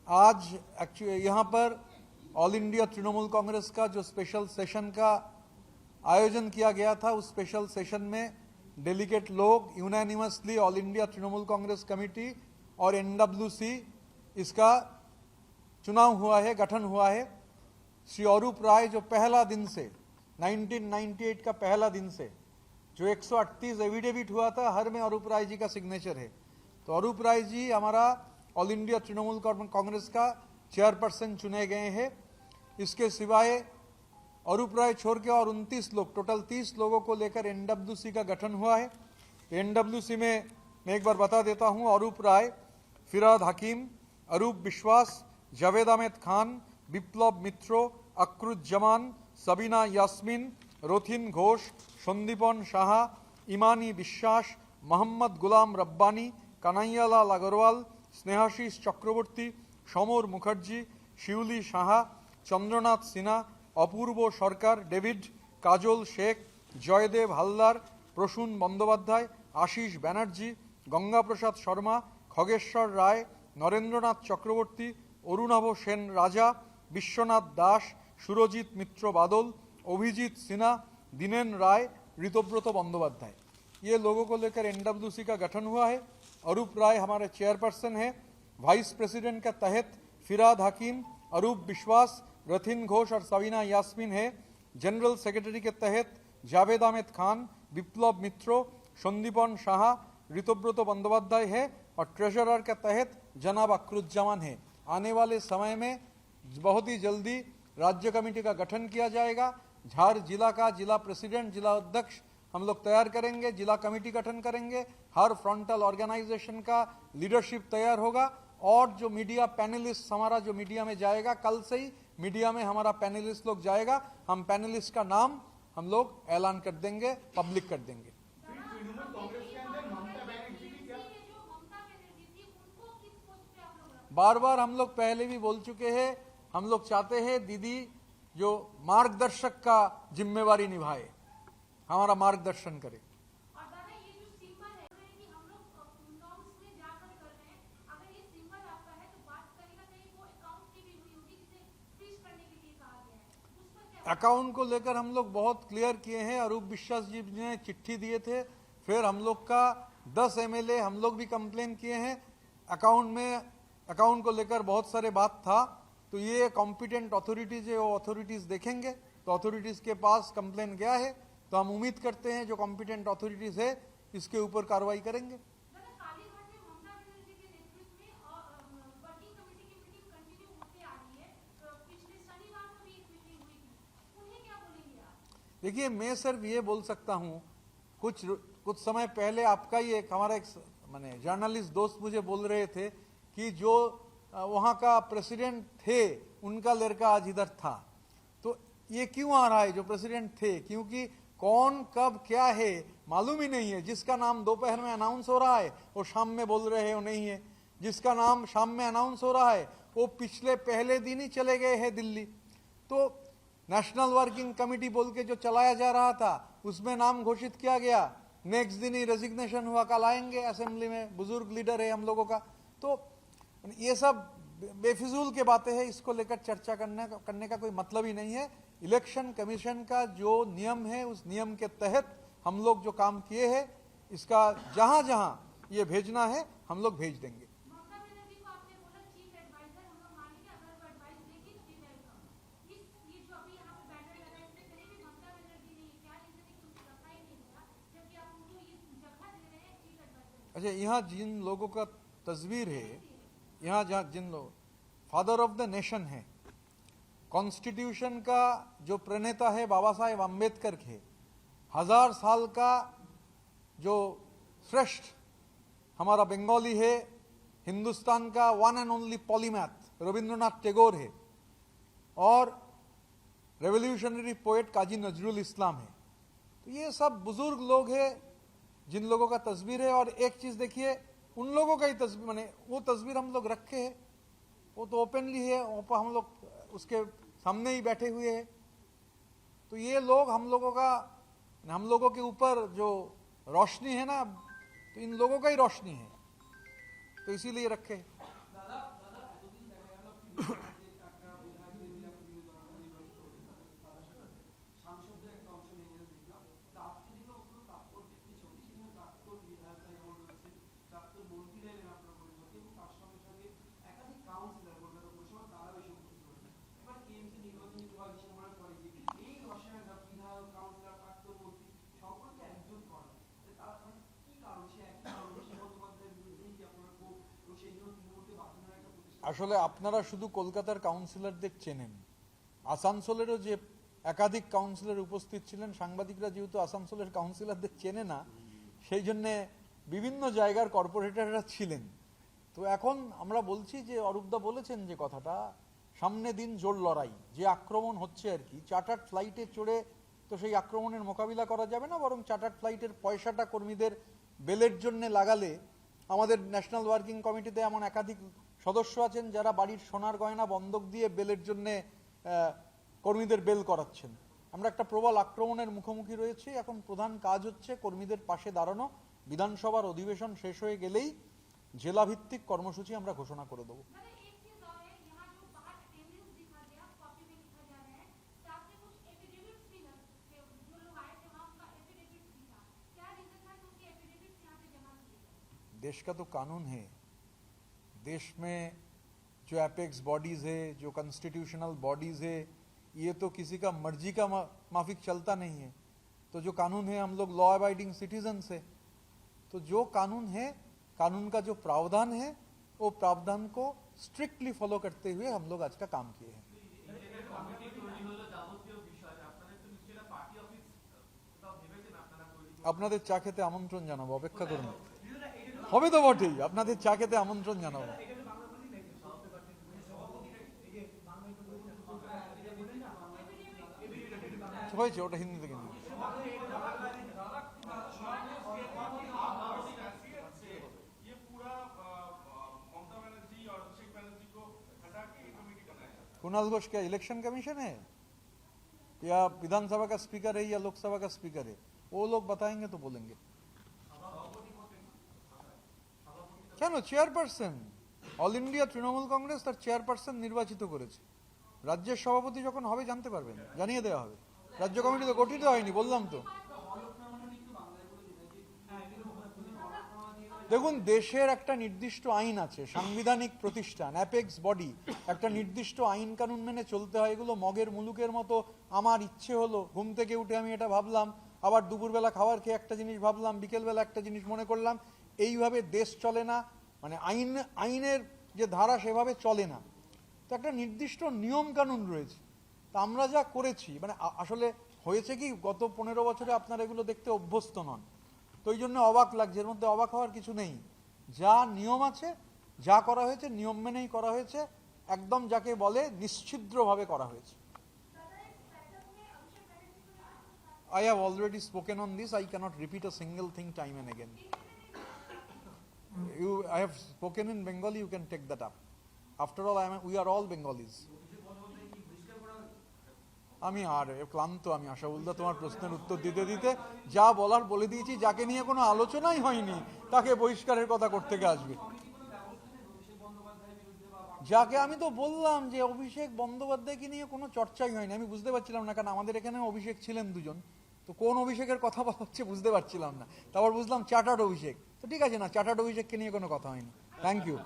आज एक्चुअली यहाँ पर ऑल इंडिया तृणमूल कांग्रेस का जो स्पेशल सेशन का आयोजन किया गया था, उस स्पेशल सेशन में डेलीगेट लोग unanimously all India Trinamool Congress committee और एनडब्ल्यूसी इसका चुनाव हुआ है, गठन हुआ है। श्री अरूप राय जो पहला दिन से 1998 का पहला दिन से जो 138 एफिडेविट हुआ था, हर में अरूप राय जी का सिग्नेचर है। तो अरूप राय जी हमारा ऑल इंडिया तृणमूल कांग्रेस का चेयरपर्सन चुने गए हैं। इसके सिवाय अरूप राय छोड़ के और 29 लोग, टोटल 30 लोगों को लेकर एनडब्ल्यूसी का गठन हुआ है। एनडब्ल्यूसी में मैं एक बार बता देता हूं, अरूप राय, फिराद हकीम, अरूप विश्वास, जावेद अहमद खान, विप्लव मित्रो, अक्रुज जमान, सबीना यास्मीन, रोथिन घोष, सन्दीपन साहा, इमानी विश्वास, मोहम्मद गुलाम रब्बानी, कन्हैयालाल अग्रवाल, स्नेहाशीष चक्रवर्ती, समर मुखर्जी, शिउली साहा, चंद्रनाथ सिन्हा, अपूर्व सरकार, डेविड, काजल शेख, जयदेव हालदार, प्रसून बंदोपाध्याय, आशीष बनर्जी, गंगा प्रसाद शर्मा, खगेश्वर राय, नरेंद्रनाथ चक्रवर्ती, अरुणव सेन राजा, विश्वनाथ दास, सुरजित मित्र बादल, अभिजीत सिन्हा, दिनेन राय, ऋतव्रत बंदोपाध्याय, ये लोगों को लेकर एनडब्ल्यूसी का गठन हुआ है। अरूप राय हमारे चेयरपर्सन है। वाइस प्रेसिडेंट के तहत फिराद हकीम, अरूप विश्वास, रथिन घोष और सबीना यास्मीन है। जनरल सेक्रेटरी के तहत जावेद अहमद खान, विप्लव मित्रो, सन्दीपन साहा, ऋतव्रत बंदोपाध्याय है और ट्रेजरर के तहत जनाब अक्रुज्जामान है। आने वाले समय में बहुत ही जल्दी राज्य कमेटी का गठन किया जाएगा। झार जिला का जिला प्रेसिडेंट, जिला अध्यक्ष हम लोग तैयार करेंगे, जिला कमेटी गठन करेंगे, हर फ्रंटल ऑर्गेनाइजेशन का लीडरशिप तैयार होगा और जो मीडिया पैनलिस्ट हमारा जो मीडिया में जाएगा, कल से ही मीडिया में हमारा पैनलिस्ट लोग जाएगा, हम पैनलिस्ट का नाम हम लोग ऐलान कर देंगे, पब्लिक कर देंगे। बार बार हम लोग पहले भी बोल चुके हैं, हम लोग चाहते हैं दीदी जो मार्गदर्शक का जिम्मेवारी निभाए, हमारा मार्गदर्शन करे। अकाउंट को लेकर हम लोग बहुत क्लियर किए हैं। अरूप विश्वास जी ने चिट्ठी दिए थे, फिर हम लोग का 10 एमएलए हम लोग भी कंप्लेन किए हैं। अकाउंट को लेकर बहुत सारे बात था, तो ये कॉम्पिटेंट अथॉरिटीज है, वो अथॉरिटीज देखेंगे। तो अथॉरिटीज के पास कंप्लेन गया है, तो हम उम्मीद करते हैं जो कॉम्पिटेंट अथॉरिटीज है इसके ऊपर कार्रवाई करेंगे। देखिए, मैं सिर्फ ये बोल सकता हूँ, कुछ समय पहले आपका ही एक हमारा एक माने जर्नलिस्ट दोस्त मुझे बोल रहे थे कि जो वहाँ का प्रेसिडेंट थे उनका लड़का आज इधर था। तो ये क्यों आ रहा है जो प्रेसिडेंट थे, क्योंकि कौन कब क्या है मालूम ही नहीं है। जिसका नाम दोपहर में अनाउंस हो रहा है वो शाम में बोल रहे हैं वो नहीं है, जिसका नाम शाम में अनाउंस हो रहा है वो पिछले पहले दिन ही चले गए हैं दिल्ली। तो नेशनल वर्किंग कमेटी बोल के जो चलाया जा रहा था उसमें नाम घोषित किया गया, नेक्स्ट दिन ही रेजिग्नेशन हुआ, कल आएंगे असेंबली में, बुजुर्ग लीडर है हम लोगों का। तो ये सब बेफिजूल के बातें हैं, इसको लेकर चर्चा करने का कोई मतलब ही नहीं है। इलेक्शन कमीशन का जो नियम है उस नियम के तहत हम लोग जो काम किए हैं, इसका जहां जहां ये भेजना है हम लोग भेज देंगे। अच्छा, यहाँ जिन लोगों का तस्वीर है, यहाँ जहाँ जिन लोग फादर ऑफ द नेशन है, कॉन्स्टिट्यूशन का जो प्रणेता है बाबा साहेब अम्बेडकर के, 1000 साल का जो श्रेष्ठ हमारा बंगाली है, हिंदुस्तान का one and only polymath Rabindranath Tagore है और रेवोल्यूशनरी पोएट काजी नजरुल इस्लाम है। तो ये सब बुजुर्ग लोग हैं जिन लोगों का तस्वीर है। और एक चीज देखिए, उन लोगों का ही तस्वीर माने वो तस्वीर हम लोग रखे हैं, वो तो ओपनली है, हम लोग उसके सामने ही बैठे हुए हैं। तो ये लोग हम लोगों के ऊपर जो रोशनी है ना, तो इन लोगों का ही रोशनी है, तो इसीलिए रखे। আসলে আপনারা শুধু কলকাতার কাউন্সিলরদের চেনেন, আসানসোলেরও যে একাধিক কাউন্সিলর উপস্থিত ছিলেন, সাংবাদিকরা যেহেতু আসানসোলের কাউন্সিলরদের চেনে না, সেই জন্যে বিভিন্ন জায়গার কর্পোরেটররা ছিলেন। তো এখন আমরা বলছি যে অরূপদা বলেছেন যে কথাটা, সামনে দিন জোর লড়াই, যে আক্রমণ হচ্ছে আর কি, চার্টার্ড ফ্লাইটে চড়ে তো সেই আক্রমণের মোকাবিলা করা যাবে না, বরং চার্টার্ড ফ্লাইটের পয়সাটা কর্মীদের বেলের জন্য লাগালে, আমাদের ন্যাশনাল ওয়ার্কিং কমিটিতে এমন একাধিক সদস্য আছেন যারা বাড়ির সোনার গয়না বন্ধক দিয়ে বেলের জন্য কর্মীদের বেল করাচ্ছেন। আমরা একটা প্রবল আক্রমণের মুখোমুখি রয়েছি। এখন প্রধান কাজ হচ্ছে কর্মীদের পাশে দাঁড়ানো। বিধানসভার অধিবেশন শেষ হয়ে গেলেই জেলা ভিত্তিক কর্মসূচি আমরা ঘোষণা করে দেবো। देश का तो कानून है, देश में जो एपेक्स बॉडीज है, जो कॉन्स्टिट्यूशनल बॉडीज है, ये तो किसी का मर्जी का माफिक चलता नहीं है। तो जो कानून है, हम लोग लॉ अबाइडिंग सिटीजन है, तो जो कानून है, कानून का जो प्रावधान है, वो प्रावधान को स्ट्रिक्टली फॉलो करते हुए हम लोग आज का काम किए हैं। আপনাদের চা খেতে আমন্ত্রণ জানাবো, অপেক্ষা করুন। হবে তো বটেই, আপনাদের চা খেতে আমন্ত্রণ জানাবো। হয়েছে, ওটা হিন্দি থেকে নিয়ে। कुणाल घोष क्या इलेक्शन कमीशन है या विधानसभा का स्पीकर है या लोकसभा का स्पीकर है? वो लोग बताएंगे तो बोलेंगे। কেন chairperson, all India Trinamool Congress তার চেয়ারপারসন নির্বাচিত করেছে। রাজ্যের সভাপতি যখন হবে জানতে পারবেন, জানিয়ে দেওয়া হবে। রাজ্য কমিটি তো গঠিত হয়নি, বললাম তো। দেখুন, দেশের একটা নির্দিষ্ট আইন আছে, সাংবিধানিক প্রতিষ্ঠান, অ্যাপেক্স বডি, একটা নির্দিষ্ট আইন কানুন মেনে চলতে হয়। এগুলো মগের মুলুকের মতো আমার ইচ্ছে হলো, ঘুম থেকে উঠে আমি এটা ভাবলাম, আবার দুপুরবেলা খাবার খেয়ে একটা জিনিস ভাবলাম, বিকেলবেলা একটা জিনিস মনে করলাম, এইভাবে দেশ চলে না। মানে আইনের যে ধারা সেভাবে চলে না। তো একটা নির্দিষ্ট নিয়ম কানুন রয়েছে। তা আমরা যা করেছি, মানে আসলে হয়েছে কি, গত 15 বছরে আপনারা এগুলো দেখতে অভ্যস্ত নন, তো এই জন্য অবাক লাগছে। এর মধ্যে অবাক হওয়ার কিছু নেই। যা নিয়ম আছে, যা করা হয়েছে নিয়ম মেনেই করা হয়েছে, একদম যাকে বলে নিশ্ছিদ্রভাবে করা হয়েছে। I have already spoken on this. I cannot repeat a single thing time and again. I have spoken in Bengali. You can take that up. After all, we are all Bengalis. আমি আর ক্লান্ত, আমি আশাউল্লাহ তোমার প্রশ্নের উত্তর দিতে দিতে যা বলার বলে দিয়েছি। যাকে নিয়ে কোনো আলোচনাই হয়নি তাকে বহিষ্কারের কথা করতে আসবে। যাকে আমি তো বললাম যে অভিষেক বন্দ্যোপাধ্যায়কে নিয়ে কোনো চর্চাই হয়নি। আমি বুঝতে পারছিলাম না, কারণ আমাদের এখানে অভিষেক ছিলেন দুজন, তো কোন অভিষেকের কথা বলা হচ্ছে বুঝতে পারছিলাম না। তারপর বুঝলাম চার্টার্ড অভিষেক, তো ঠিক আছে না, চার্টার্ড অভিষেককে নিয়ে কোনো কথা হয়নি। Thank you.